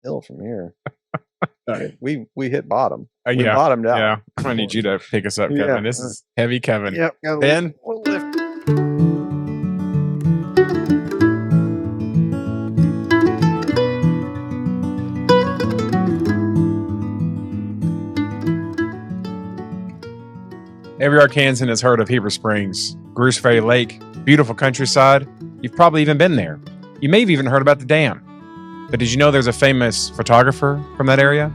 hill from here. We hit bottom. We Yeah, bottomed out. yeah. I need you to pick us up, Kevin. Yeah. This is heavy, Kevin. Yep. Ben? We'll lift. Every Arkansan has heard of Heber Springs, Greers Ferry Lake, beautiful countryside. You've probably even been there. You may have even heard about the dam. But did you know there's a famous photographer from that area?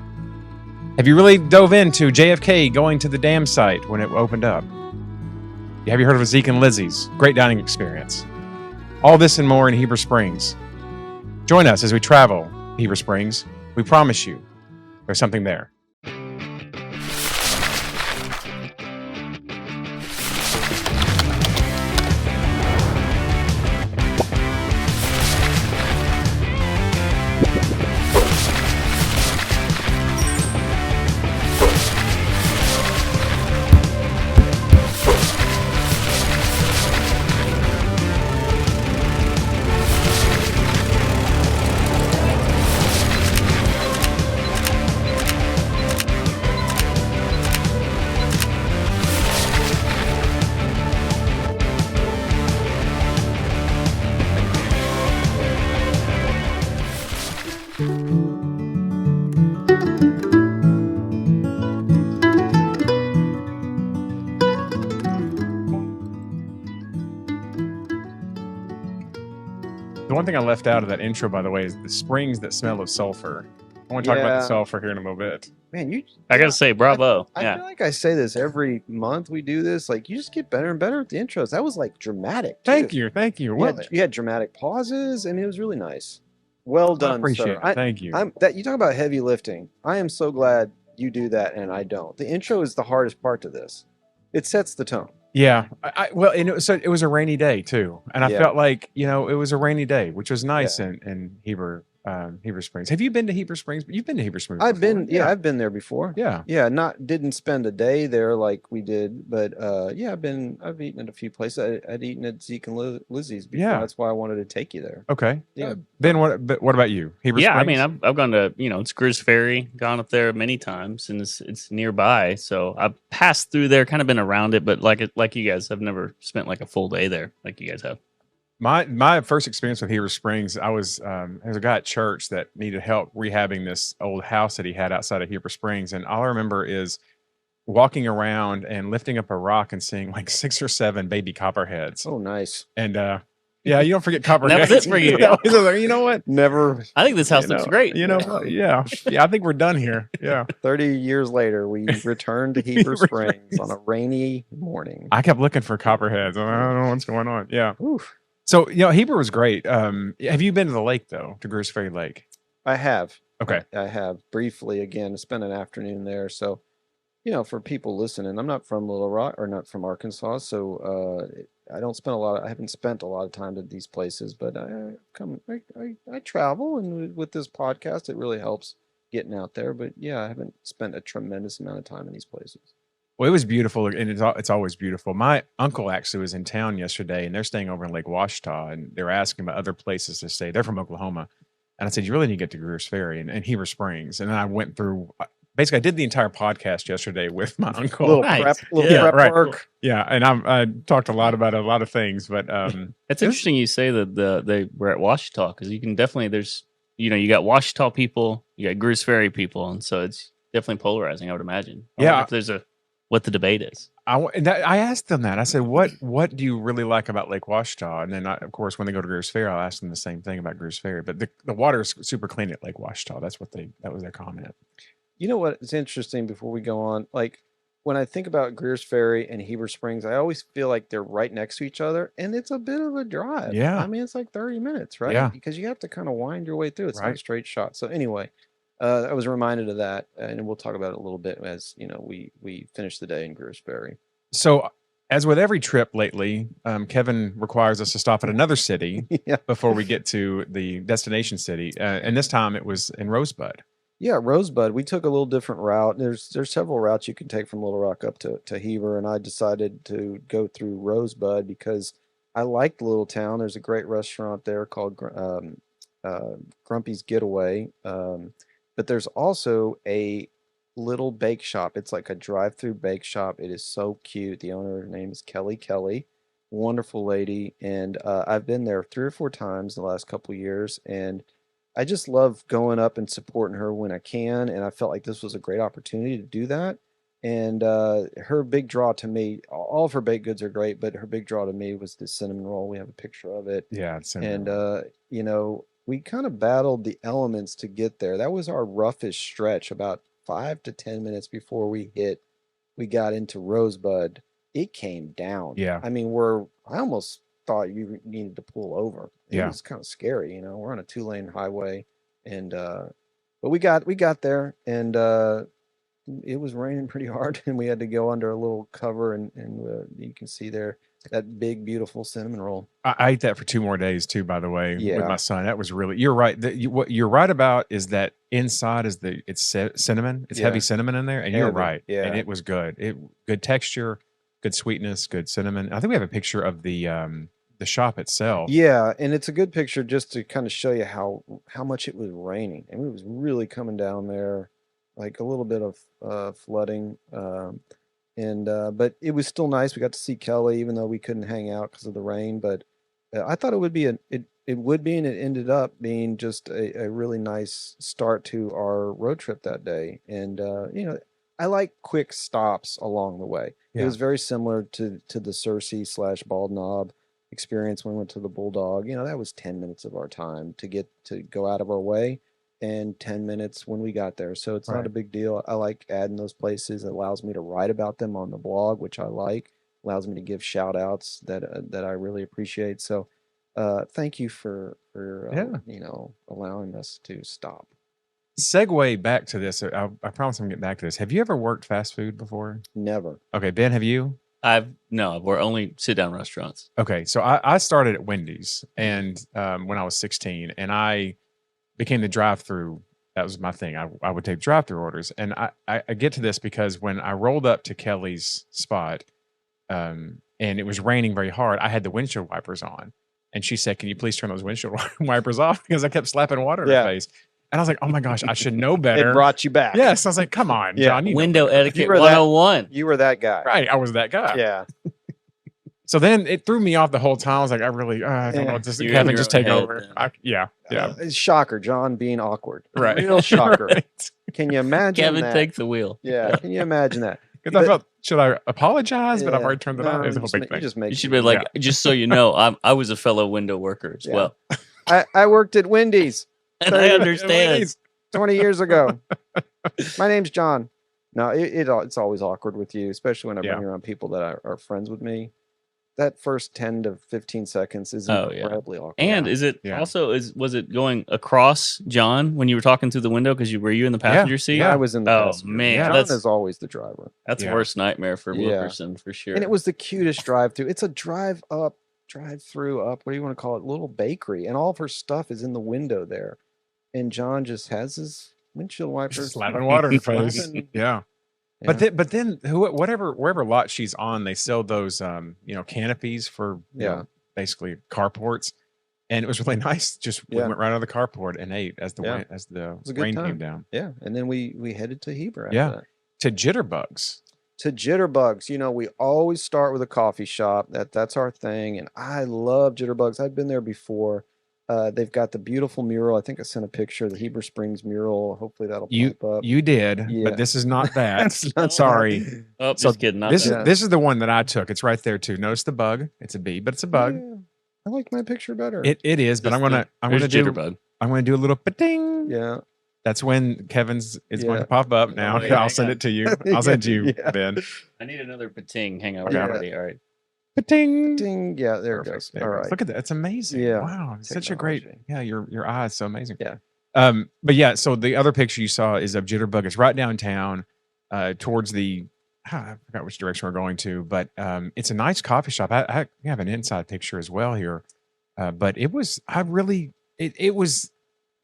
Have you really dove into JFK going to the dam site when it opened up? Have you heard of Zeke and Lizzy's great dining experience? All this and more in Heber Springs. Join us as we travel Heber Springs. We promise you there's something there. The one thing I left out of that intro, by the way, is the springs that smell of sulfur. I want to talk about the sulfur here in a little bit. Man, I gotta say, bravo. I feel like I say this every month we do this. Like, you just get better and better at the intros. That was like dramatic. Thank you. You had dramatic pauses. I mean, it was really nice. Well done, I appreciate sir. it. Thank you. You talk about heavy lifting. I am so glad you do that and I don't. The intro is the hardest part to this. It sets the tone. Yeah. And it was a rainy day too. And I felt like, it was a rainy day, which was nice in Heber Springs. Have you been to Heber Springs? You've been to Heber Springs I've before. been, I've been there before. Yeah. Yeah. Didn't spend a day there like we did, but I've eaten at a few places. I'd eaten at Zeke and Lizzy's before. Yeah. That's why I wanted to take you there. Okay. Yeah. Ben, what about you? Heber Yeah, Springs? I mean, I've gone to, it's Greers Ferry, gone up there many times, and it's nearby. So I've passed through there, kind of been around it, but like you guys, I've never spent like a full day there like you guys have. My first experience with Heber Springs, I was there's a guy at church that needed help rehabbing this old house that he had outside of Heber Springs, and all I remember is walking around and lifting up a rock and seeing like 6 or 7 baby copperheads. Oh, nice. And yeah, you don't forget copperheads. That was it for you. You know what? Never. I think this house looks great. Yeah. I think we're done here. Yeah. 30 years later, we returned to Heber Springs on a rainy morning. I kept looking for copperheads. I don't know what's going on. Yeah. Oof. So, Heber was great. Have you been to the lake, though, to Greers Ferry Lake? I have. Okay. I have briefly, again, spent an afternoon there. So, for people listening, I'm not from Little Rock or not from Arkansas. So I haven't spent a lot of time at these places, but I travel, and with this podcast, it really helps getting out there. But yeah, I haven't spent a tremendous amount of time in these places. Well, it was beautiful, and it's always beautiful. My uncle actually was in town yesterday, and they're staying over in Lake Ouachita, and they're asking about other places to stay. They're from Oklahoma. And I said, you really need to get to Greers Ferry and Heber Springs. And then I went through, basically, I did the entire podcast yesterday with my uncle. Little prep work. Yeah, and I talked a lot about a lot of things, but it's interesting you say that they were at Ouachita, because you can definitely, you got Ouachita people, you got Greers Ferry people, and so it's definitely polarizing, I would imagine. If there's what the debate is. I asked them that. I said, what do you really like about Lake Ouachita? And then, of course, when they go to Greers Ferry, I'll ask them the same thing about Greers Ferry. But the water is super clean at Lake Ouachita. That was their comment. You know what? It's interesting before we go on. Like, when I think about Greers Ferry and Heber Springs, I always feel like they're right next to each other, and it's a bit of a drive. Yeah. I mean, it's like 30 minutes, right? Yeah. Because you have to kind of wind your way through. It's not a straight shot. So anyway, I was reminded of that, and we'll talk about it a little bit as we finish the day in Greers Ferry. So, as with every trip lately, Kevin requires us to stop at another city before we get to the destination city, and this time it was in Rosebud. Yeah, Rosebud. We took a little different route. There's several routes you can take from Little Rock up to Heber, and I decided to go through Rosebud because I like the little town. There's a great restaurant there called Grumpy's Getaway. But there's also a little bake shop. It's like a drive-through bake shop. It is so cute. The owner, her name is Kelly. Wonderful lady, and I've been there 3 or 4 times in the last couple years, and I just love going up and supporting her when I can, and I felt like this was a great opportunity to do that. And her big draw to me, all of her baked goods are great, but her big draw to me was the cinnamon roll. We have a picture of it. Yeah, it's cinnamon And roll. we kind of battled the elements to get there. That was our roughest stretch, about 5 to 10 minutes before we got into Rosebud. It came down. Yeah. I mean, I almost thought you needed to pull over. It was kind of scary, we're on a 2-lane highway, and but we got there, and it was raining pretty hard, and we had to go under a little cover, and you can see there that big, beautiful cinnamon roll. I ate that for 2 more days too, by the way, with Yeah. my son. That was really, you're right. What you're right about is that inside is cinnamon. It's heavy cinnamon in there, and you're Heavy, right. yeah. And it was good. Good texture, good sweetness, good cinnamon. I think we have a picture of the shop itself. Yeah, and it's a good picture just to kind of show you how much it was raining. I mean, it was really coming down there, like a little bit of flooding. But it was still nice. We got to see Kelly, even though we couldn't hang out because of the rain. But I thought it would be it would be, and it ended up being just a really nice start to our road trip that day. And I like quick stops along the way. It Yeah. was very similar to the Cersei / Bald Knob experience when we went to the Bulldog. That was 10 minutes of our time to go out of our way, and 10 minutes when we got there. So it's not Right. a big deal. I like adding those places. It allows me to write about them on the blog, which I like. Allows me to give shout outs that I really appreciate. So thank you for allowing us to stop. Segue back to this. I promise I'm getting back to this. Have you ever worked fast food before? Never. Okay, Ben, have you? We're only sit down restaurants. Okay, so I started at Wendy's, and when I was 16, and I became the drive-through. That was my thing. I would take drive-through orders, and I get to this because when I rolled up to Kelly's spot, and it was raining very hard, I had the windshield wipers on, and she said, "Can you please turn those windshield wipers off?" Because I kept slapping water in her face. And I was like, "Oh my gosh, I should know better." It brought you back. Yes, I was like, "Come on, John." Window etiquette You were that- 101. You were that guy. Right, I was that guy. Yeah. So then it threw me off the whole time. I was like, I don't know. Just You're in Kevin, your just own take head, over. yeah. It's shocker, John being awkward. Right. Real shocker. Right. Can you imagine Kevin, that? take the wheel. Yeah. Can you imagine that? Because I felt, should I apologize? But I've Yeah. already turned it No, on. It was a whole just big make- thing. You just make You should be like, just so you know, I was a fellow window worker as Yeah. well. I worked at Wendy's And I understand. 20 years ago. My name's John. No, it's always awkward with you, especially when I bring around people that are friends with me. That first 10 to 15 seconds is incredibly awkward. And is it was it going across John when you were talking through the window? Because were you in the passenger seat? I was in the passenger. Man, John is always the driver. That's worst nightmare for Wilkerson for sure. And it was the cutest drive-through. It's a drive-through up. What do you want to call it? Little bakery, and all of her stuff is in the window there. And John just has his windshield wipers slapping water in the face. slapping. Yeah. But then wherever lot she's on, they sell those canopies for basically carports, and it was really nice. We went right out of the carport and ate as the rain came down. Yeah, and then we headed to Heber. After that. To Jitterbugs. To Jitterbugs. We always start with a coffee shop. That's our thing, and I love Jitterbugs. I've been there before. They've got the beautiful mural. I think I sent a picture of the Heber Springs mural. Hopefully that'll pop up. You did, but this is not that. Sorry. Oh, just kidding. This is the one that I took. It's right there too. Notice the bug. It's a bee, but it's a bug. Yeah. I like my picture better. It is, but I'm gonna do a little pa-ding. Yeah. That's when Kevin's is going to pop up now. I'll send it to you. I'll send you, Ben. I need another pating. Hang on. All right. Ding. Ding. Yeah, there it goes. All right. Look at that. It's amazing. Yeah. Wow. It's such a great. Yeah, your eye is so amazing. Yeah. But yeah, so the other picture you saw is of Jitterbug. It's right downtown, towards the I forgot which direction we're going to, but it's a nice coffee shop. I have an inside picture as well here. But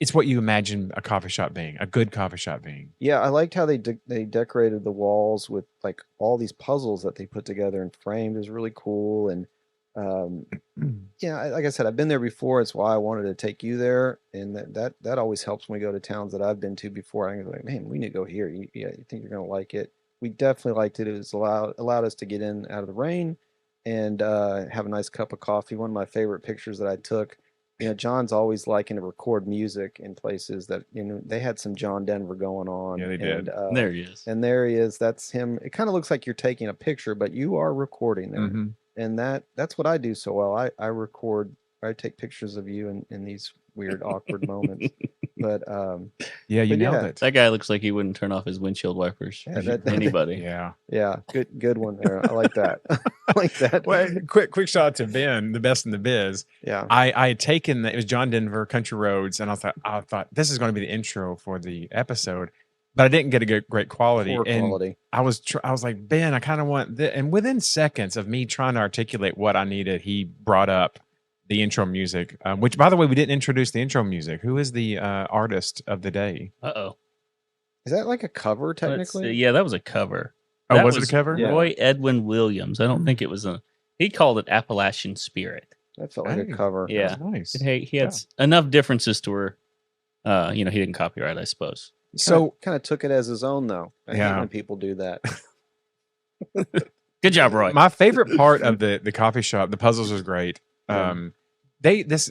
it's what you imagine a coffee shop being, a good coffee shop being. Yeah, I liked how they decorated the walls with like all these puzzles that they put together and framed. It was really cool. And Yeah, like I said, I've been there before. It's why I wanted to take you there, and that always helps when we go to towns that I've been to before. I go like, man, we need to go here. You think you're gonna like it? We definitely liked it. It was allowed us to get in out of the rain and have a nice cup of coffee. One of my favorite pictures that I took. John's always liking to record music in places that they had some John Denver going on. Yeah, they did. And There he is. and there he is. That's him. It kind of looks like you're taking a picture, but you are recording there. Mm-hmm. And that's what I do so well. I record. I take pictures of you in these weird, awkward moments. But yeah, you but nailed yeah. it. That guy looks like he wouldn't turn off his windshield wipers. Yeah, Anybody. Yeah. Yeah, good one there. I like that. I like that. Well, quick shout out to Ben, the best in the biz. Yeah. I had taken it was John Denver Country Roads, and I thought this is going to be the intro for the episode, but I didn't get a great quality. Poor and quality. I was like, Ben, I kind of want this. And within seconds of me trying to articulate what I needed, he brought up the intro music, which, by the way, we didn't introduce the intro music. Who is the artist of the day? Uh-oh. Is that like a cover technically? Yeah, that was a cover. Oh, That was it a cover? Roy Edwin Williams. I don't think it was he called it Appalachian Spirit. That felt like a cover. Yeah. That was nice. He had enough differences to where he didn't copyright, I suppose. So kind of took it as his own though. I hate Yeah. when people do that. Good job, Roy. My favorite part of the coffee shop, the puzzles was great. This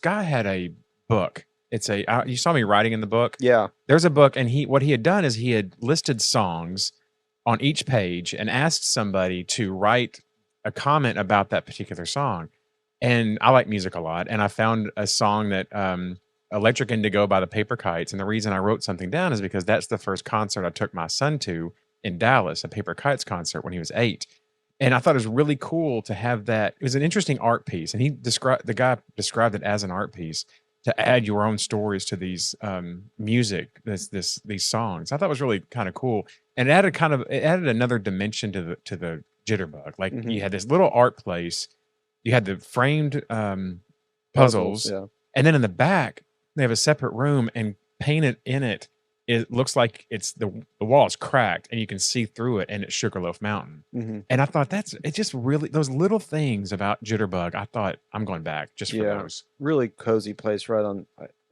guy had a book. It's you saw me writing in the book. Yeah. There's a book, and what he had done is he had listed songs on each page and asked somebody to write a comment about that particular song. And I like music a lot, and I found a song that Electric Indigo by the Paper Kites. And the reason I wrote something down is because that's the first concert I took my son to in Dallas, a Paper Kites concert when he was 8. And I thought it was really cool to have that. It was an interesting art piece, and the guy described it as an art piece to add your own stories to these music, these songs. I thought it was really kind of cool, and it added another dimension to the Jitterbug. Like you had this little art place, you had the framed puzzles, yeah. And then in the back they have a separate room, and painted in it. It looks like it's the wall is cracked and you can see through it, and it's Sugarloaf Mountain. Mm-hmm. And I thought it's just really those little things about Jitterbug. I thought I'm going back just for those. Really cozy place right on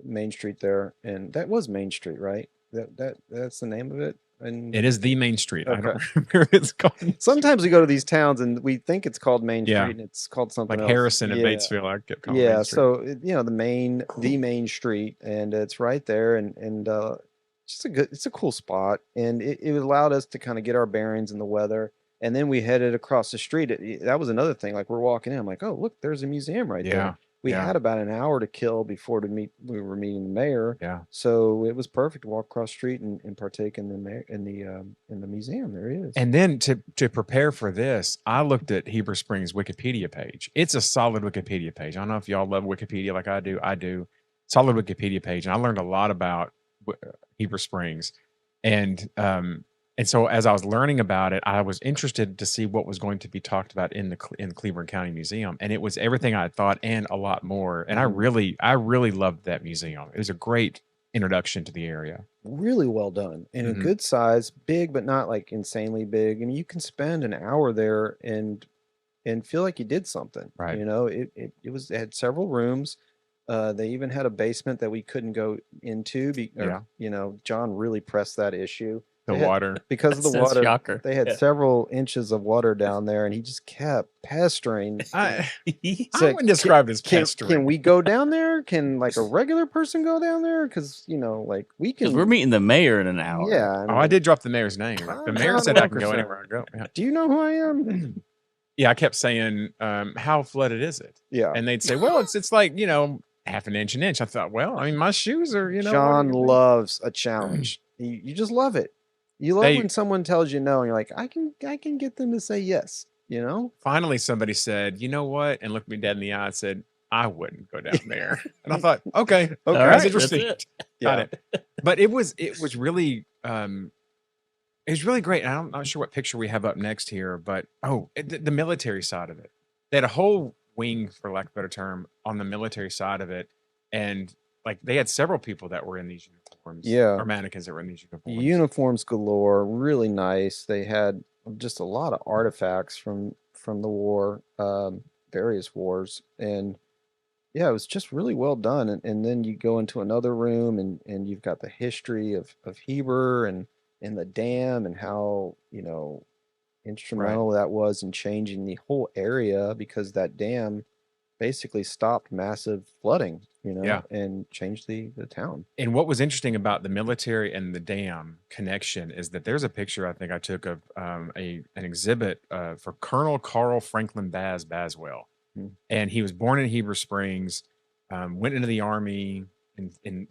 Main Street there, and that was Main Street, right? That's the name of it. And It is the Main Street. Okay. I don't remember what it's called. sometimes we go to these towns and we think it's called Main Street, Yeah. and it's called something Like else. Harrison and Yeah. Batesville. I kept calling Yeah, Main Street. so the Main Street, and it's right there, and it's a cool spot, and it allowed us to kind of get our bearings in the weather, and then we headed across the street. That was another thing. Like we're walking in, I'm like, oh look, there's a museum right there. We had about an hour to kill before we were meeting the mayor. Yeah. So it was perfect to walk across the street and partake in the museum. There he is. And then to prepare for this, I looked at Heber Springs Wikipedia page. It's a solid Wikipedia page. I don't know if y'all love Wikipedia like I do. I do. Solid Wikipedia page, and I learned a lot about Heber Springs, and so as I was learning about it, I was interested to see what was going to be talked about in the Cleburne County Museum, and it was everything I had thought and a lot more. And I really loved that museum. It was a great introduction to the area. Really well done, and a good size, big but not like insanely big. I mean, you can spend an hour there and feel like you did something. Right. It had several rooms. They even had a basement that we couldn't go into. John really pressed that issue. Water. Because of the That's water. shocker. They had several inches of water down there, and he just kept pestering. I So, wouldn't describe it as Can pestering. we go down there? Can like a regular person go down there? Because like we can. Because we're meeting the mayor in an hour. Yeah. I did drop the mayor's name. The mayor said I can go anywhere I go. Yeah. Do you know who I am? Yeah, I kept saying, how flooded is it? Yeah. And they'd say, well, it's like, half an inch, an inch. I thought, well, I mean, my shoes are, John loves a challenge. You just love it. You love when someone tells you no, and you're like, I can get them to say yes. Finally, somebody said, you know what? And looked me dead in the eye and said, I wouldn't go down there. And I thought, okay, All that's right, interesting. that's Got it. But it was really, great. And I'm not sure what picture we have up next here, but the military side of it. They had a whole wing, for lack of a better term, on the military side of it, and like they had several people that were in these uniforms. Yeah. Or mannequins that were in these uniforms. Uniforms galore, really nice. They had just a lot of artifacts from the war, various wars, and yeah, it was just really well done. And then you go into another room, and you've got the history of Heber and the dam and how, instrumental that was in changing the whole area, because that dam basically stopped massive flooding, and changed the town. And what was interesting about the military and the dam connection is that there's a picture I think I took of an exhibit for Colonel Carl Franklin Baswell. And he was born in Heber Springs, went into the Army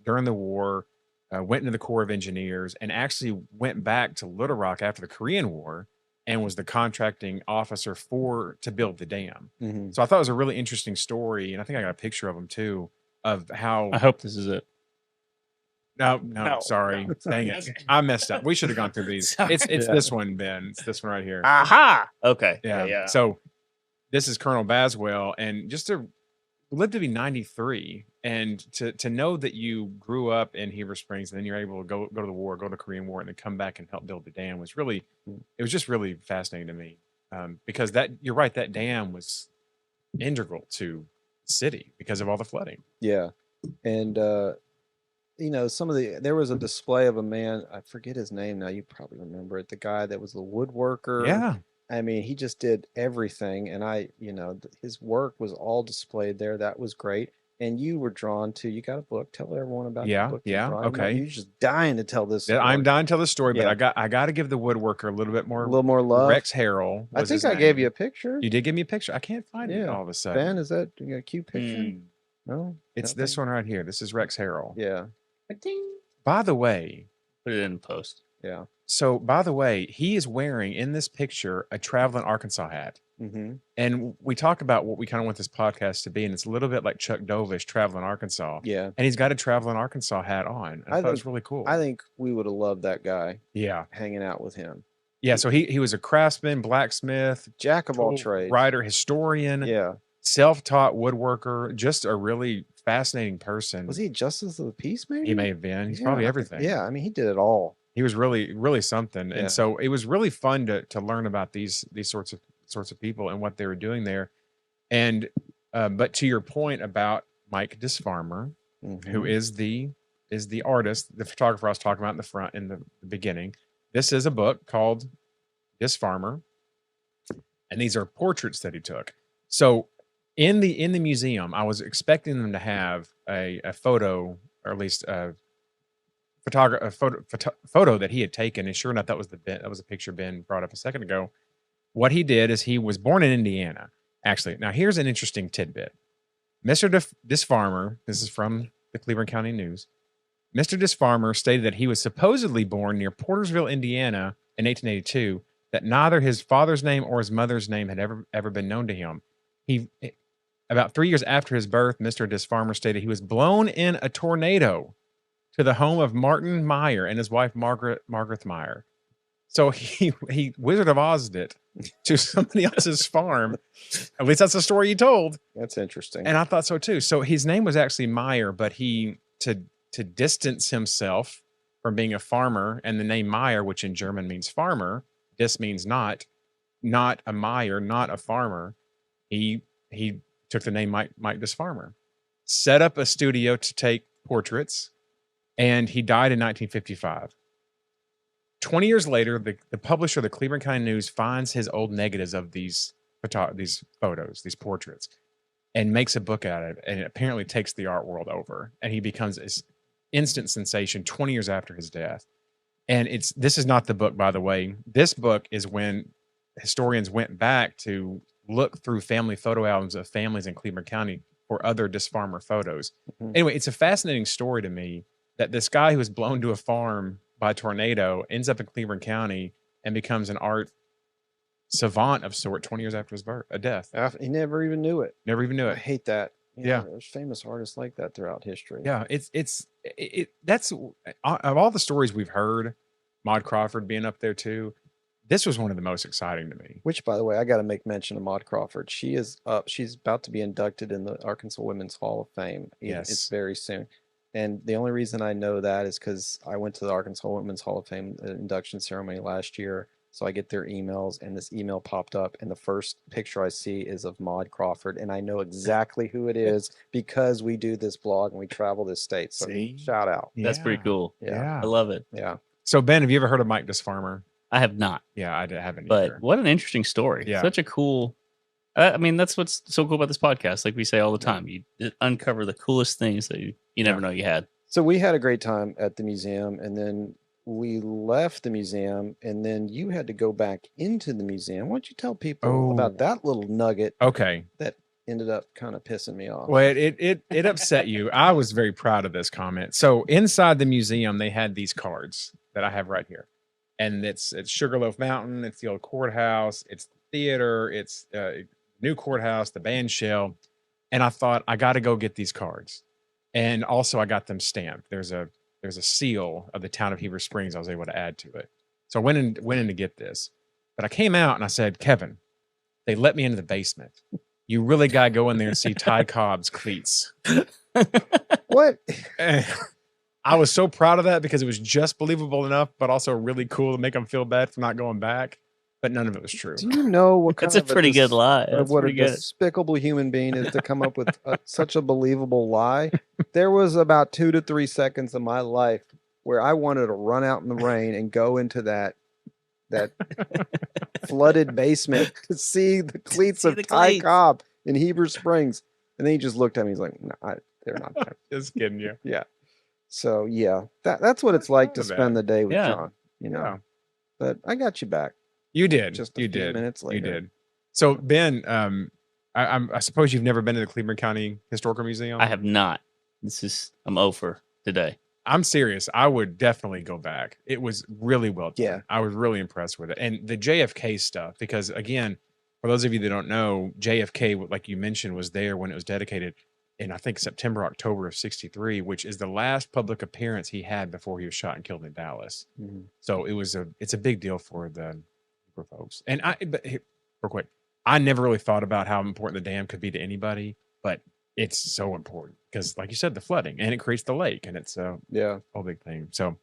during the war, went into the Corps of Engineers, and actually went back to Little Rock after the Korean War and was the contracting officer to build the dam. So I thought it was a really interesting story, and I think I got a picture of him too, of how... I hope this is it. No, sorry. Dang it. I messed up. We should have gone through these. It's this one, Ben. It's this one right here. Aha! Okay. Yeah. So this is Colonel Baswell, and just to live to be 93, and to know that you grew up in Heber Springs, and then you're able to go to the war, go to the Korean War, and then come back and help build the dam was just really fascinating to me, because you're right, that dam was integral to the city because of all the flooding. Yeah, and there was a display of a man, I forget his name now. You probably remember it. The guy that was the woodworker. Yeah. I mean, he just did everything, and his work was all displayed there. That was great. And you were drawn to, you got a book. Tell everyone about the book. Yeah. Okay. You're just dying to tell this story. I'm dying to tell the story, but I got to give the woodworker a little more love. Rex Harrell. I think I gave you a picture. You did give me a picture. I can't find it all of a sudden. Ben, is that a cute picture? No, it's this one right here. This is Rex Harrell. Yeah. By the way, put it in post. Yeah. So, by the way, he is wearing in this picture a traveling Arkansas hat. And we talk about what we kind of want this podcast to be, and it's a little bit like Chuck Dovish traveling Arkansas. Yeah. And he's got a traveling Arkansas hat on. I thought it was really cool. I think we would have loved that guy. Yeah. Hanging out with him. Yeah. So he was a craftsman, blacksmith, jack of all trades, writer, historian. Yeah. Self-taught woodworker, just a really fascinating person. Was he Justice of the Peace, maybe? He may have been. He's probably everything. Yeah, I mean, he did it all. He was really, really something. And so it was really fun to learn about these sorts of people and what they were doing there. And but to your point about Mike Disfarmer, who is the artist, the photographer I was talking about in the beginning. This is a book called Disfarmer, and these are portraits that he took. So in the museum, I was expecting them to have a photo, or at least a photo that he had taken, and sure enough, that was a picture Ben brought up a second ago. What he did is he was born in Indiana. Actually, now here's an interesting tidbit. Mr. Disfarmer, this is from the Cleburne County News. Mr. Disfarmer stated that he was supposedly born near Portersville, Indiana, in 1882. That neither his father's name or his mother's name had ever been known to him. About 3 years after his birth, Mr. Disfarmer stated he was blown in a tornado to the home of Martin Meyer and his wife Margaret Meyer. So he Wizard of Oz'd it to somebody else's farm. At least that's the story he told. That's interesting. And I thought so too. So his name was actually Meyer, but to distance himself from being a farmer, and the name Meyer, which in German means farmer, this means not a Meyer, not a farmer. He took the name Mike Disfarmer, set up a studio to take portraits, and he died in 1955. 20 years later, the publisher of the Cleburne County News finds his old negatives of these photos, these portraits, and makes a book out of it, and it apparently takes the art world over, and he becomes this instant sensation 20 years after his death. And this is not the book, by the way. This book is when historians went back to look through family photo albums of families in Cleburne County for other Disfarmer photos. Anyway, it's a fascinating story to me that this guy who was blown to a farm by a tornado ends up in Cleburne County and becomes an art savant of sort 20 years after his death. He never even knew it. Never even knew it. I hate that. Yeah. There's famous artists like that throughout history. Yeah, that's of all the stories we've heard, Maud Crawford being up there too, this was one of the most exciting to me. Which, by the way, I got to make mention of Maud Crawford. She is up. She's about to be inducted in the Arkansas Women's Hall of Fame. Yes. It's very soon. And the only reason I know that is because I went to the Arkansas Women's Hall of Fame induction ceremony last year. So I get their emails, and this email popped up, and the first picture I see is of Maude Crawford, and I know exactly who it is because we do this blog and we travel this state. So shout out. That's pretty cool. Yeah. I love it. Yeah. So Ben, have you ever heard of Mike Disfarmer? I have not. Yeah, I haven't But either. what an interesting story. Yeah. Such a cool. I mean, that's what's so cool about this podcast. Like we say all the time, you uncover the coolest things that you never know you had. So we had a great time at the museum, and then we left the museum, and then you had to go back into the museum. Why don't you tell people about that little nugget? Okay. That ended up kind of pissing me off. Well, it upset you. I was very proud of this comment. So inside the museum, they had these cards that I have right here, and it's Sugarloaf Mountain, it's the old courthouse, it's the theater, it's new courthouse, the band shell, and I thought I got to go get these cards, and also I got them stamped. There's a seal of the town of Heber Springs I was able to add to it. So I went in to get this. But I came out and I said, Kevin, they let me into the basement. You really got to go in there and see Ty Cobb's cleats. What? I was so proud of that because it was just believable enough, but also really cool to make them feel bad for not going back. But none of it was true. Do you know what kind That's a pretty good lie. What a despicable human being is to come up with such a believable lie? There was about 2 to 3 seconds of my life where I wanted to run out in the rain and go into that flooded basement to see the cleats of Ty Cobb in Heber Springs. And then he just looked at me. He's like, no, they're not there. Just kidding you. Yeah. So, yeah, that's what it's like to spend the day with John, you know. Yeah. But I got you back. You did. Just a few minutes later. You did. So, Ben, I suppose you've never been to the Cleburne County Historical Museum? I have not. I'm over today. I'm serious. I would definitely go back. It was really well done. Yeah. I was really impressed with it. And the JFK stuff, because again, for those of you that don't know, JFK, like you mentioned, was there when it was dedicated in, I think, September, October of 63, which is the last public appearance he had before he was shot and killed in Dallas. Mm-hmm. So it's a big deal for folks. And real quick, I never really thought about how important the dam could be to anybody, but it's so important because, like you said, the flooding, and it creates the lake, and it's a whole big thing. So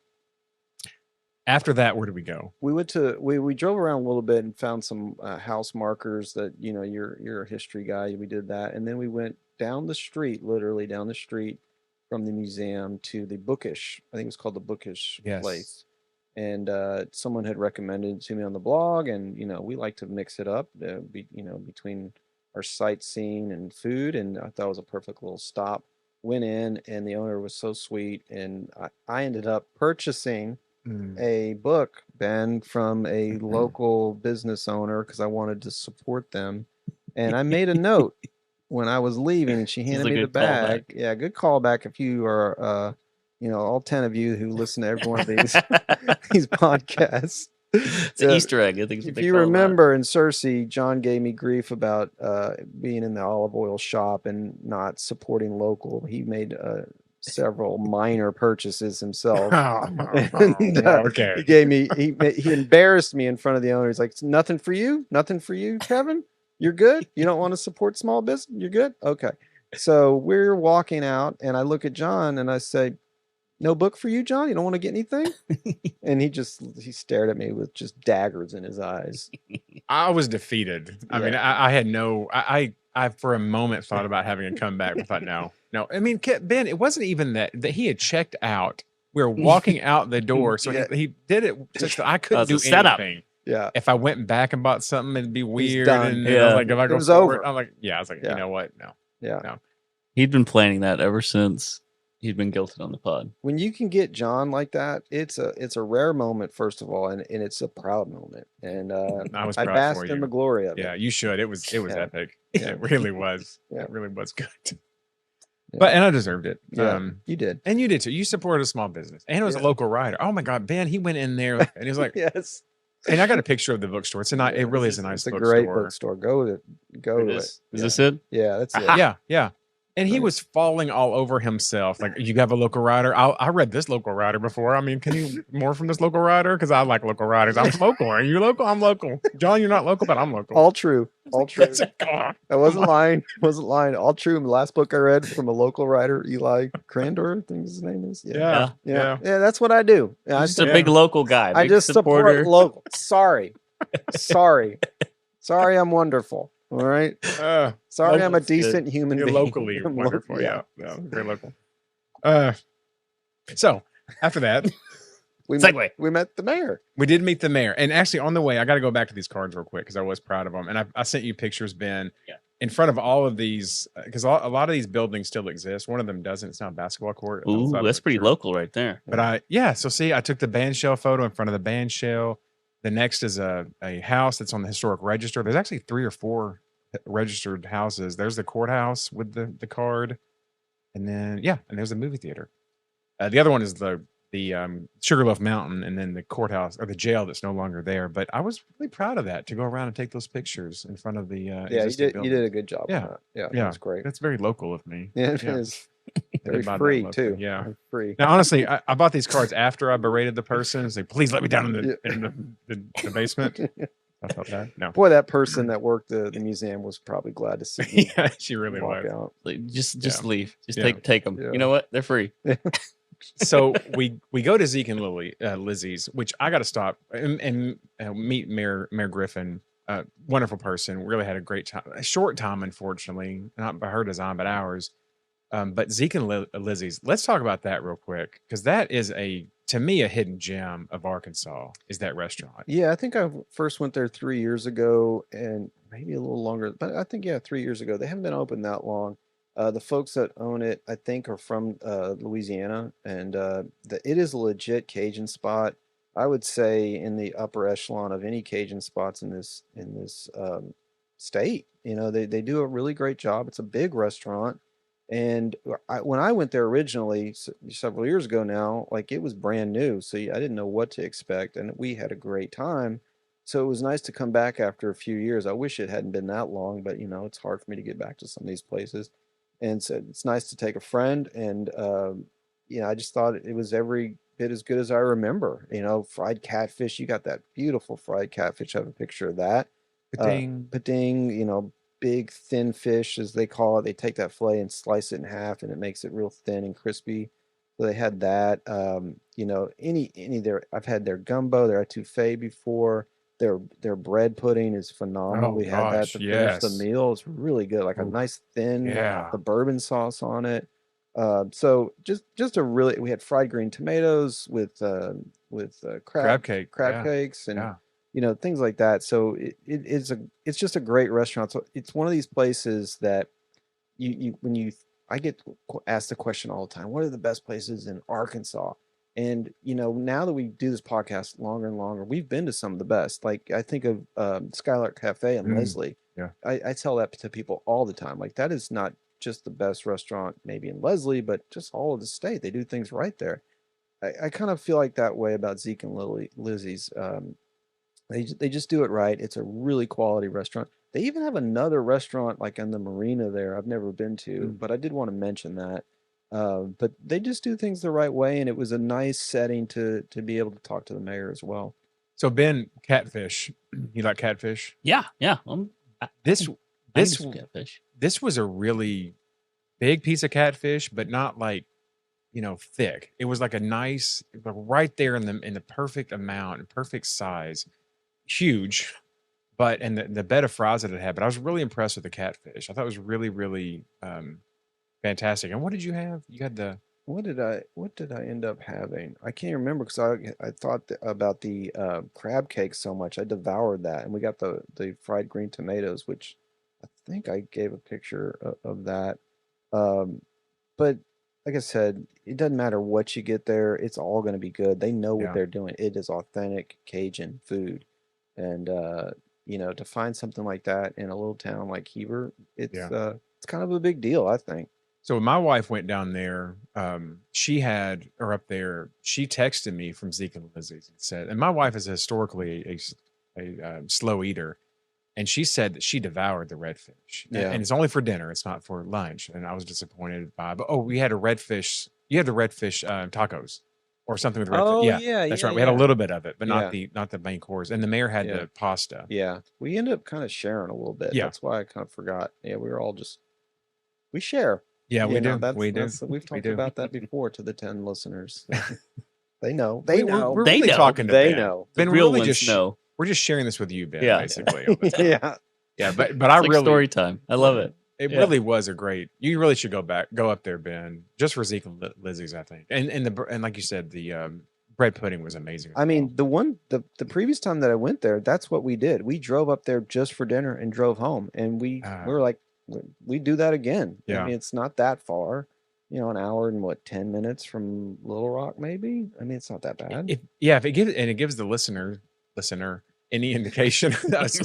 after that, where did we go? We went to we drove around a little bit and found some house markers that, you know, you're a history guy. We did that, and then we went down the street, literally down the street from the museum to the Bookish. I think it was called the Bookish place. And someone had recommended it to me on the blog, and you know, we like to mix it up, between our sightseeing and food. And I thought it was a perfect little stop. Went in, and the owner was so sweet, and I ended up purchasing a book, Ben, from a local business owner because I wanted to support them. And I made a note when I was leaving, and she handed me the bag. Yeah, good callback if you are. All 10 of you who listen to every one of these podcasts. It's an Easter egg. I think if you remember in Cersei, John gave me grief about being in the olive oil shop and not supporting local. He made several minor purchases himself. Okay. He gave me. He embarrassed me in front of the owner. He's like, "Nothing for you. Nothing for you, Kevin. You're good. You don't want to support small business. You're good. Okay." So we're walking out, and I look at John and I say, "No book for you, John? You don't want to get anything?" And he stared at me with just daggers in his eyes. I was defeated. I mean, I had I for a moment thought about having a comeback, but thought no. I mean, Ben, it wasn't even that he had checked out. We were walking out the door, so he did it such that I couldn't do anything. Yeah. If I went back and bought something, it'd be weird. And I was like, if I go it was over. I'm like, I was like, you know what? No. Yeah. No. He'd been planning that ever since he'd been guilted on the pod. When you can get John like that, it's a rare moment, first of all, and it's a proud moment. And I basked in the glory of it. Yeah, you should. It was epic. Yeah. It really was. Yeah. It really was good. Yeah. And I deserved it. Yeah, you did. And you did too. You supported a small business. And it was a local writer. Oh my God, Ben, he went in there and he was like, yes. And I got a picture of the bookstore. It really is a nice bookstore. It's a great bookstore. Go to it. Is this it? Yeah, that's it. Yeah. And he was falling all over himself. Like, you have a local writer? I read this local writer before. I mean, can you more from this local writer? Because I like local writers. I'm local. Are you local? I'm local. John, you're not local, but I'm local. All true. All true. I wasn't lying. All true. The last book I read from a local writer, Eli Crandor, I think his name is. Yeah. That's what I do. Just a big local guy. I just supporter. support local. Sorry, I'm wonderful. All right. Sorry, I'm a decent human being. Locally wonderful. Yeah, very local. So after that, we met the mayor. We did meet the mayor, and actually on the way, I got to go back to these cards real quick because I was proud of them, and I sent you pictures, Ben. Yeah. In front of all of these, because a lot of these buildings still exist. One of them doesn't. It's not a basketball court. Ooh, that's pretty local right there. But so see, I took the band shell photo in front of the band shell. The next is a house that's on the historic register. There's actually 3 or 4 registered houses. There's the courthouse with the card, and then and there's the movie theater. The other one is the Sugarloaf Mountain, and then the courthouse or the jail that's no longer there. But I was really proud of that, to go around and take those pictures in front of the you did a good job. Yeah, that's great. That's very local of me. Yeah, it is. Very free too. Yeah, free. Now, honestly, I bought these cards after I berated the person. Say, please let me down in the basement. I felt that. No, boy, that person that worked the museum was probably glad to see me. Yeah, she really was. Out. Like, just leave. Just take them. Yeah. You know what? They're free. So we go to Zeke and Lizzy's, which I got to stop and meet Mayor Griffin. Wonderful person. Really had a great time. A short time, unfortunately, not by her design, but ours. But Zeke and Lizzy's, let's talk about that real quick, because that is to me, a hidden gem of Arkansas, is that restaurant. Yeah, I think I first went there 3 years ago, and maybe a little longer, but I think 3 years ago. They haven't been open that long. The folks that own it, I think, are from Louisiana, and it is a legit Cajun spot. I would say in the upper echelon of any Cajun spots in this state. You know, they do a really great job. It's a big restaurant. And when I went there originally, several years ago now, like, it was brand new. So I didn't know what to expect. And we had a great time. So it was nice to come back after a few years. I wish it hadn't been that long, but, it's hard for me to get back to some of these places. And so it's nice to take a friend. And, I just thought it was every bit as good as I remember. Fried catfish. You got that beautiful fried catfish. I have a picture of that. Pating, big thin fish, as they call it. They take that fillet and slice it in half, and it makes it real thin and crispy. So they had that. Any there. I've had their gumbo, their etouffee before. Their bread pudding is phenomenal. We had that to finish the meal. It's really good, like a nice thin, the bourbon sauce on it. So just a really. We had fried green tomatoes with crab cakes and. Things like that. So it's just a great restaurant. So it's one of these places that I get asked the question all the time, what are the best places in Arkansas? And, now that we do this podcast longer and longer, we've been to some of the best. Like, I think of Skylark Cafe in Leslie. Yeah. I tell that to people all the time. Like, that is not just the best restaurant maybe in Leslie, but just all of the state. They do things right there. I kind of feel like that way about Zeke and Lizzy's. They just do it right. It's a really quality restaurant. They even have another restaurant like in the marina there I've never been to, but I did want to mention that. But they just do things the right way, and it was a nice setting to be able to talk to the mayor as well. So Ben, catfish. You like catfish? Yeah. This catfish. This was a really big piece of catfish, but not like, thick. It was like a nice, right there in the perfect amount and perfect size. Huge, but and the bed of fries that it had. But I was really impressed with the catfish. I thought it was really, really fantastic. And what did you have? You had what did I end up having? I can't remember, because I thought about the crab cake so much. I devoured that, and we got the fried green tomatoes, which I think I gave a picture of that. But like I said, it doesn't matter what you get there; it's all going to be good. They know what they're doing. It is authentic Cajun food. And to find something like that in a little town like Heber, it's kind of a big deal, I think. So when my wife went down there, she texted me from Zeke and Lizzy's and said, and my wife is historically a slow eater, And she said that she devoured the redfish. Yeah. And it's only for dinner. It's not for lunch. And I was disappointed by, but we had a redfish. You had the redfish tacos or something with redfish. Oh Yeah, that's right. We had a little bit of it, but not the main course. And the mayor had the pasta. Yeah. We ended up kind of sharing a little bit. Yeah. That's why I kind of forgot. Yeah, we were all we share. Yeah, we do. We've talked about that before to the 10 listeners. They know. We're really talking to they Ben. know. The Ben, real really ones know. We're just sharing this with you, Ben, Yeah. basically. Yeah. Yeah, but I It's like really story time. I love it. It really was a great. You really should go up there, Ben, just for Zeke and Lizzy's, I think. And like you said, the bread pudding was amazing. I mean, the previous time that I went there, that's what we did. We drove up there just for dinner and drove home, and we were like, we do that again. Yeah. I mean, it's not that far. An hour and 10 minutes from Little Rock, maybe. I mean, it's not that bad. If it gives the listener any indication as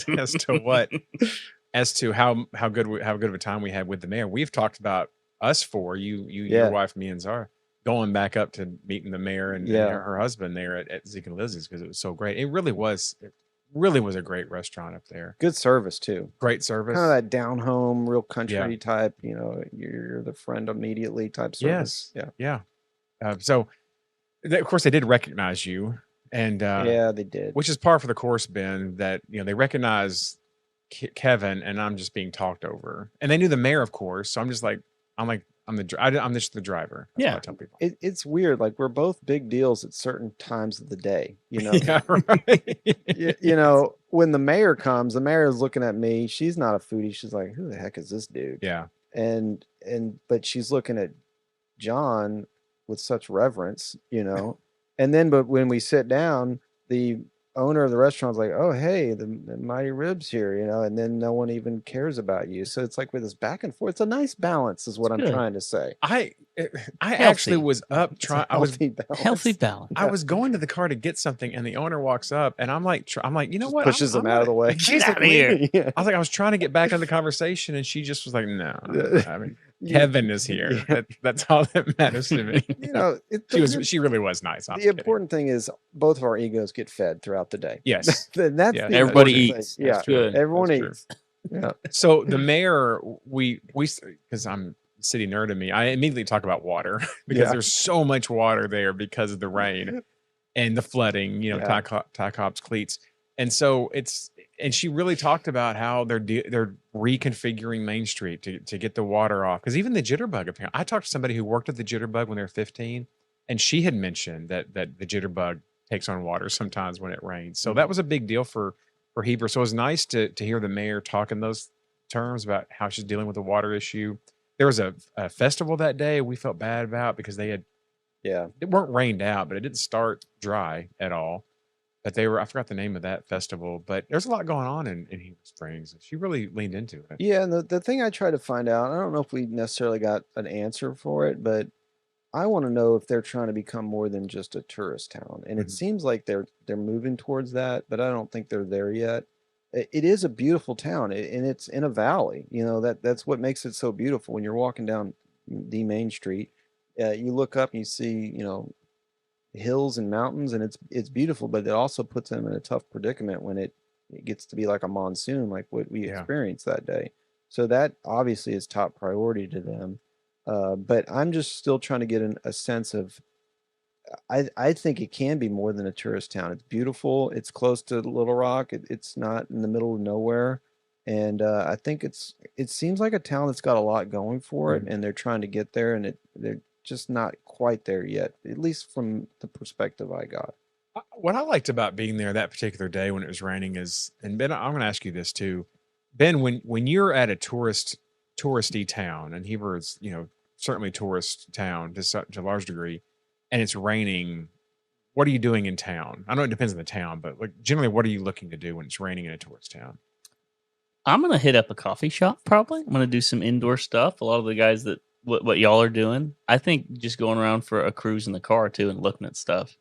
to how good of a time we had with the mayor. We've talked about us four, your wife, me, and Zara, going back up to meeting the mayor and her husband there at Zeke and Lizzie's because it was so great. It really was a great restaurant up there. Good service too. Great service. Kind of that down home, real country type. You're the friend immediately type service. Yes. Yeah. So, of course, they did recognize you, and they did, which is par for the course, Ben. That they recognize Kevin, and I'm just being talked over, and they knew the mayor, of course. So I'm just like, I'm just the driver. That's what I tell people. It's weird. Like we're both big deals at certain times of the day. Yeah, right. When the mayor comes, the mayor is looking at me. She's not a foodie. She's like, who the heck is this dude? Yeah. But she's looking at John with such reverence, but when we sit down, the owner of the restaurant's like, oh, hey, the Mighty Ribs here, and then no one even cares about you. So it's like with this back and forth. It's a nice balance is what I'm trying to say. I actually was up trying. I was healthy balance. I was going to the car to get something, and the owner walks up, and I'm like, you know what? Pushes him out of the way. Get out of here. I was like, I was trying to get back into the conversation, and she just was like, no. I mean, Kevin is here. That's all that matters to me. She really was nice. The important thing is both of our egos get fed throughout the day. Yes. That's everybody eats. Yeah. Good. Everyone eats. Yeah. So the mayor, we because I'm city nerd in me, I immediately talk about water because there's so much water there because of the rain and the flooding, tie cops, cleats. And so and she really talked about how they're reconfiguring Main Street to get the water off. Because even the Jitterbug, apparently, I talked to somebody who worked at the Jitterbug when they were 15, and she had mentioned that the Jitterbug takes on water sometimes when it rains. So that was a big deal for Heber. So it was nice to hear the mayor talk in those terms about how she's dealing with the water issue. There was a festival that day we felt bad about because it weren't rained out, but it didn't start dry at all. But I forgot the name of that festival, but there's a lot going on in Heber Springs. She really leaned into it. Yeah, and the thing I tried to find out, I don't know if we necessarily got an answer for it, but I want to know if they're trying to become more than just a tourist town. And it seems like they're moving towards that, but I don't think they're there yet. It is a beautiful town, and it's in a valley. That's what makes it so beautiful. When you're walking down the main street, you look up and you see, hills and mountains, and it's beautiful, but it also puts them in a tough predicament when it gets to be like a monsoon, like what we experienced that day. So that obviously is top priority to them. But I'm just still trying to get a sense of, I think it can be more than a tourist town. It's beautiful. It's close to Little Rock. It's not in the middle of nowhere. And I think it seems like a town that's got a lot going for it, and they're trying to get there, and they're just not quite there yet, at least from the perspective I got. What I liked about being there that particular day when it was raining is, and Ben, I'm going to ask you this too, Ben, when you're at a touristy town, and Heber is, certainly tourist town to a large degree, and it's raining, what are you doing in town? I know it depends on the town, but generally, what are you looking to do when it's raining in a tourist town? I'm going to hit up a coffee shop, probably. I'm going to do some indoor stuff. A lot of the guys that, what y'all are doing, I think just going around for a cruise in the car, too, and looking at stuff.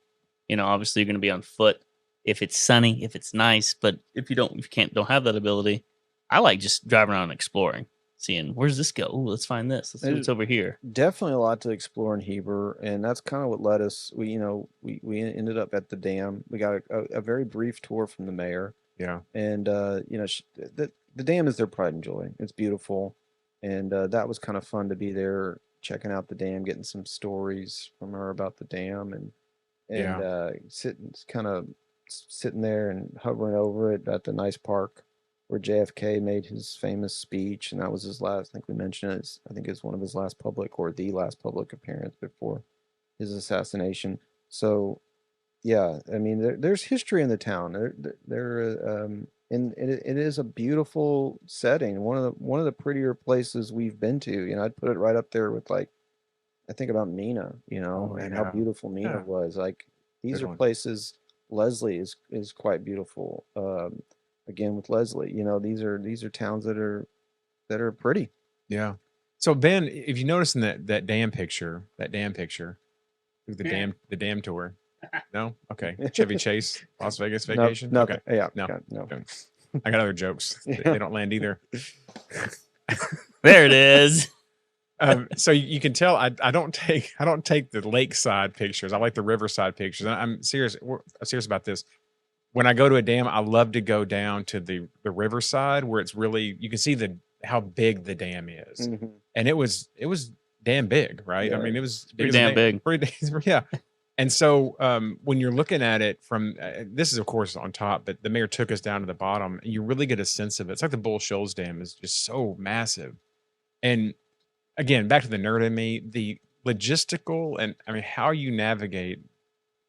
Obviously, you're going to be on foot if it's sunny, if it's nice, but if you don't have that ability, I like just driving around and exploring, seeing where's this go. Ooh, let's find this. Let's see what's over here. Definitely a lot to explore in Heber, and that's kind of what led us. We ended up at the dam. We got a very brief tour from the mayor. Yeah. And the dam is their pride and joy. It's beautiful, and that was kind of fun to be there, checking out the dam, getting some stories from her about the dam, and Yeah. sitting there and hovering over it at the nice park where JFK made his famous speech, and that was his last. I think we mentioned it. I think it's one of his last public or the last public appearance before his assassination. So yeah, I mean, there's history in the town. And it is a beautiful setting. One of the prettier places we've been to. I'd put it right up there with like I think about Mina, Oh and how yeah. beautiful Mina Yeah. was. Like these Good are one. places. Leslie is quite beautiful. Again with Leslie, these are towns that are pretty. Yeah. So Ben, if you notice in that dam picture, the dam tour. No? Okay. Chevy Chase, Las Vegas No, vacation. Okay. nothing. Yeah, No. no. Okay. I got other jokes. They don't land either. There it is. So you can tell I don't take the lakeside pictures. I like the riverside pictures. I'm serious. I'm serious about this. When I go to a dam, I love to go down to the riverside where it's really you can see how big the dam is, Mhm. and it was damn big, right? I Yeah. mean, it was Pretty as a damn big. pretty yeah. And so when you're looking at it from this is of course on top, but the mayor took us down to the bottom, and you really get a sense of it. It's like the Bull Shoals Dam is just so massive, and again, back to the nerd in me, the logistical and I mean how you navigate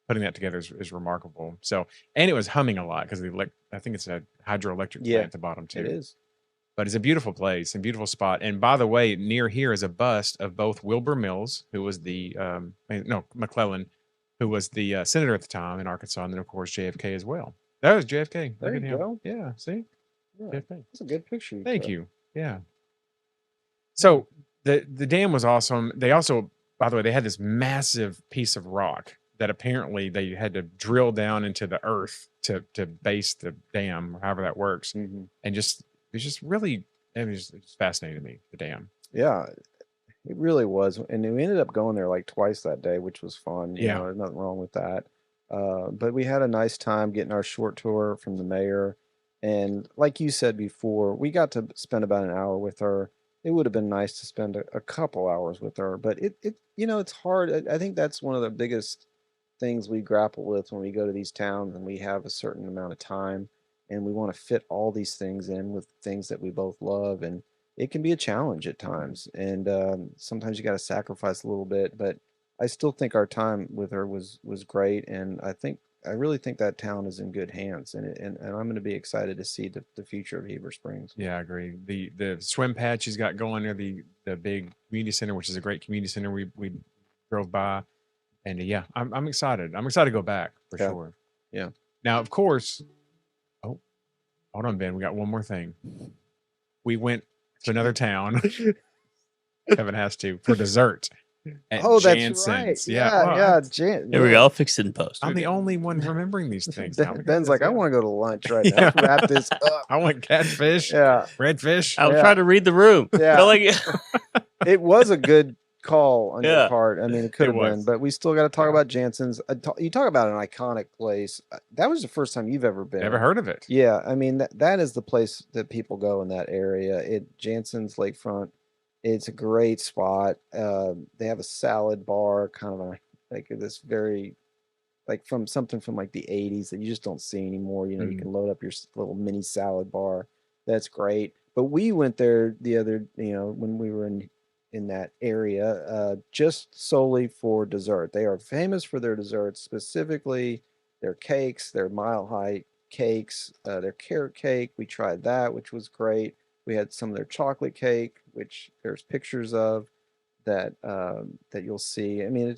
putting that together is remarkable. So, and it was humming a lot because I think it's a hydroelectric Yeah, plant at the bottom it too. is. But it's a beautiful place and beautiful spot. And by the way, near here is a bust of both Wilbur Mills, who was McClellan, who was the senator at the time in Arkansas, and then of course JFK as well. That was JFK. There Look at you him. go. Yeah, see, Yeah, JFK. that's a good picture. Thank you. Yeah. So the dam was awesome. They also, by the way, they had this massive piece of rock that apparently they had to drill down into the earth to base the dam, or however that works. Mm-hmm. And it was just fascinating to me, the dam. Yeah, it really was, and we ended up going there like twice that day, which was fun. Yeah. There's nothing wrong with that. But we had a nice time getting our short tour from the mayor, and like you said before, we got to spend about an hour with her. It would have been nice to spend a couple hours with her, but it's hard. I think that's one of the biggest things we grapple with when we go to these towns and we have a certain amount of time, and we want to fit all these things in with things that we both love, and it can be a challenge at times, and sometimes you got to sacrifice a little bit. But I still think our time with her was great, and I really think that town is in good hands, and I'm going to be excited to see the future of Heber Springs. Yeah, I agree. The swim pad she's got going there, the big community center, which is a great community center we drove by. And yeah, I'm excited. I'm excited to go back for Yeah. sure. Yeah. Now, of course, oh, hold on, Ben. We got one more thing. We went to another town. Kevin has to for dessert. At Oh, that's right. Jansen's. Yeah. Here we go. I'll fix it in post. I'm the only one remembering these things. Now. Ben's like, I want to go to lunch right now. Let's wrap this up. I want catfish. Yeah. Redfish. I'll try to read the room. Yeah. It was a good call on your Yeah. part. I mean, it could have been, but we still got to talk about Jansen's. You talk about an iconic place. That was the first time you've ever been. Never heard of it. Yeah, I mean that is the place that people go in that area. Jansen's Lakefront. It's a great spot. They have a salad bar, kind of like this very like from something from like the 80s that you just don't see anymore. You can load up your little mini salad bar. That's great. But we went there the other, when we were in that area, just solely for dessert. They are famous for their desserts, specifically their cakes, their mile high cakes, their carrot cake. We tried that, which was great. We had some of their chocolate cake, which there's pictures of that you'll see. I mean,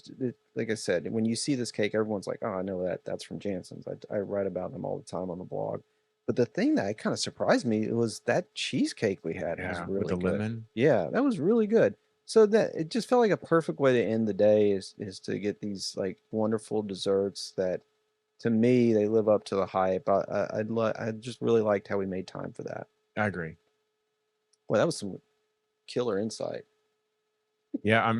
like I said, when you see this cake, everyone's like, "Oh, I know that. That's from Jansen's." I write about them all the time on the blog. But the thing that kind of surprised me was that cheesecake we had was really with the good. lemon. Yeah, that was really good. So that it just felt like a perfect way to end the day is to get these like wonderful desserts that, to me, they live up to the hype. I just really liked how we made time for that. I agree. Well, that was some killer insight. Yeah,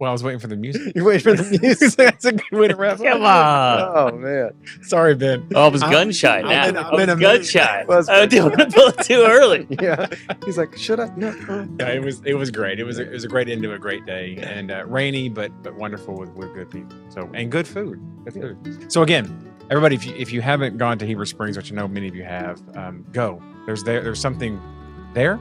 Well, I was waiting for the music. You're waiting for the music. That's a good way to wrap up. Come on. Oh man. Sorry, Ben. Oh, I was gun shy I'm now. in- I I'm in was a gun mood. shy. Was I didn't want to pull it too early. Yeah. He's like, should I? No. Yeah, it was great. It was a great end to a great day, and rainy but wonderful with good people. So and good food. Good food. So again, everybody, if you haven't gone to Heber Springs, which I know many of you have, go. There's something there,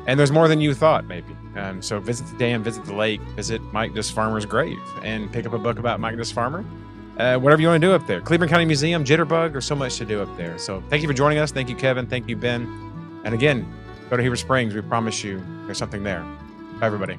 and there's more than you thought maybe. So visit the dam, visit the lake, visit Mike Dis Farmer's grave, and pick up a book about Mike Dis Farmer. Whatever you want to do up there. Cleburne County Museum, Jitterbug, there's so much to do up there. So thank you for joining us. Thank you, Kevin. Thank you, Ben. And again, go to Heber Springs. We promise you there's something there. Bye, everybody.